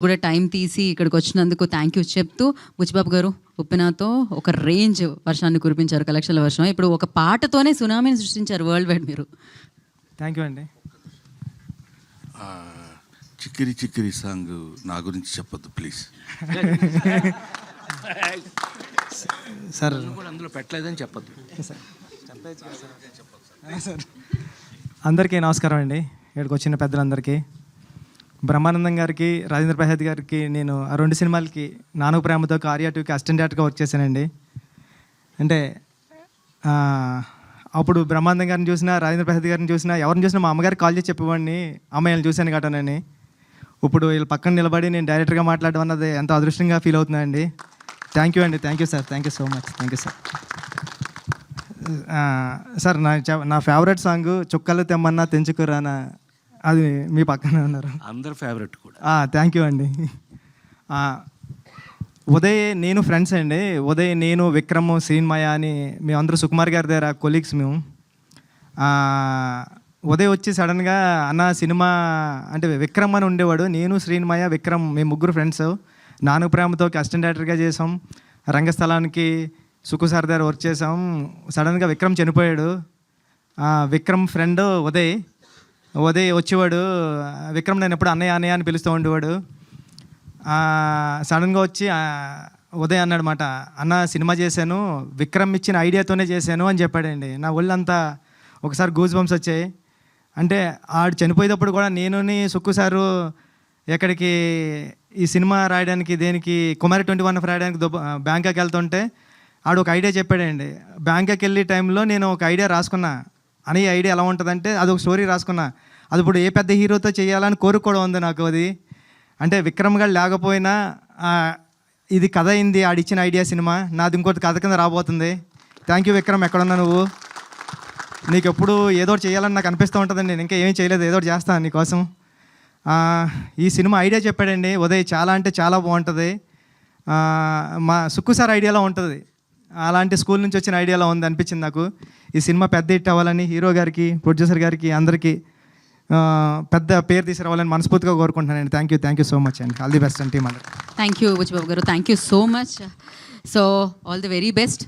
కూడా టైం తీసి ఇక్కడికి వచ్చినందుకు థ్యాంక్ యూ చెప్తూ బుచ్చిబాబు గారు ఉప్పెనతో ఒక రేంజ్ వర్షాన్ని కురిపించారు, కలెక్షన్ల వర్షం. ఇప్పుడు ఒక పాటతోనే సునామీని సృష్టించారు వరల్డ్ వైడ్ మీరు. థ్యాంక్ యూ అండి. చిక్కిరి చిక్కిరి సాంగ్ నా గురించి చెప్పొద్దు ప్లీజ్ సార్. అందులో పెట్టలేదని చెప్పొద్దు సార్ అందరికీ నమస్కారం అండి. ఇక్కడికి వచ్చిన పెద్దలందరికీ, బ్రహ్మానందం గారికి, రాజేంద్ర ప్రసాద్ గారికి నేను ఆ 2 సినిమాలకి నాను ప్రేమతో ఆర్యా 2కి అసిస్టెంట్ డైరెక్టర్గా వర్క్ చేశానండి. అంటే అప్పుడు బ్రహ్మానందం గారిని చూసినా, రాజేంద్ర ప్రసాద్ గారిని చూసినా, ఎవరిని చూసినా మా అమ్మగారికి కాల్ చేసి చెప్పేవాడిని, అమ్మాయిలను చూశాను కట్టనని. ఇప్పుడు వీళ్ళు పక్కన నిలబడి నేను డైరెక్టర్గా మాట్లాడడం అన్నది ఎంతో అదృష్టంగా ఫీల్ అవుతున్నానండి. థ్యాంక్ యూ అండి. Thank you sir. Thank you so much. Thank you sir. Sir నా ఫేవరెట్ సాంగ్ చుక్కలు తెమ్మన్నా తెంచుకురానా, అది మీ పక్కనే ఉన్నారు. అందరు ఫేవరెట్ కూడా. థ్యాంక్ యూ అండి. ఉదయ్ నేను ఫ్రెండ్స్ అండి. ఉదయ్, నేను, విక్రమ్, శ్రీన్మయ అని మేమందరూ సుకుమార్ గారి దగ్గర కొలీగ్స్ మేము. ఉదయ్ వచ్చి సడన్గా అన్న సినిమా అంటే విక్రమ్ అని ఉండేవాడు, నేను, శ్రీన్మయ, విక్రమ్ మేము 3 ఫ్రెండ్స్. నాను ప్రేమతో అసిస్టెంట్ డైరెక్టర్గా చేసాం. రంగస్థలానికి సుకు సార్ దగ్గర వర్క్ చేసాం. సడన్గా విక్రమ్ చనిపోయాడు. విక్రమ్ ఫ్రెండ్ ఉదయ్ వచ్చేవాడు. విక్రమ్ నేను ఎప్పుడు అన్నయ్య అన్నయ్య అని పిలుస్తూ ఉండేవాడు. సడన్గా వచ్చి ఉదయ్ అన్నాడనమాట, అన్న సినిమా చేశాను, విక్రమ్ ఇచ్చిన ఐడియాతోనే చేశాను అని చెప్పాడండి. నా ఒళ్ళంతా ఒకసారి గూజ్ బంప్స్ వచ్చాయి. అంటే ఆడు చనిపోయేటప్పుడు కూడా నేను సుక్కు సారు ఎక్కడికి ఈ సినిమా రాయడానికి, దేనికి కుమారి 21 రాయడానికి బ్యాంకాక్ వెళ్తుంటే ఆడు ఒక ఐడియా చెప్పాడండి. బ్యాంకాక్ వెళ్ళే టైంలో నేను ఒక ఐడియా రాసుకున్నా. అని ఐడియా ఎలా ఉంటుందంటే అది ఒక స్టోరీ రాసుకున్నా. అది ఇప్పుడు ఏ పెద్ద హీరోతో చేయాలని కోరిక కూడా ఉంది నాకు. అది అంటే విక్రమ్ గారు లేకపోయినా ఇది కథ అయింది, ఆడిచ్చిన ఐడియా సినిమా నాది ఇంకోటి కథ కింద రాబోతుంది. థ్యాంక్ యూ విక్రమ్, ఎక్కడున్నా నువ్వు. నీకు ఎప్పుడు ఏదో ఒకటి చేయాలని నాకు అనిపిస్తూ ఉంటుందండి. నేను ఇంకా ఏం చేయలేదు, ఏదో ఒకటి చేస్తాను నీకోసం. ఈ సినిమా ఐడియా చెప్పాడండి ఉదయ్, చాలా అంటే చాలా బాగుంటుంది. మా సుక్కు సార్ ఐడియాలో ఉంటుంది, అలాంటి స్కూల్ నుంచి వచ్చిన ఐడియాలో ఉంది అనిపించింది నాకు. ఈ సినిమా పెద్ద హిట్ అవ్వాలని హీరో గారికి, ప్రొడ్యూసర్ గారికి, అందరికీ పెద్ద పేరు తీసుకురావాలని మనస్ఫూర్తిగా కోరుకుంటున్నానండి. థ్యాంక్ యూ సో మచ్ అండి. ఆల్ ది బెస్ట్ అండి టీమ్ అందరికి. థ్యాంక్ యూ బుచ్చిబాబు గారు. Thank you so much. So all the very best.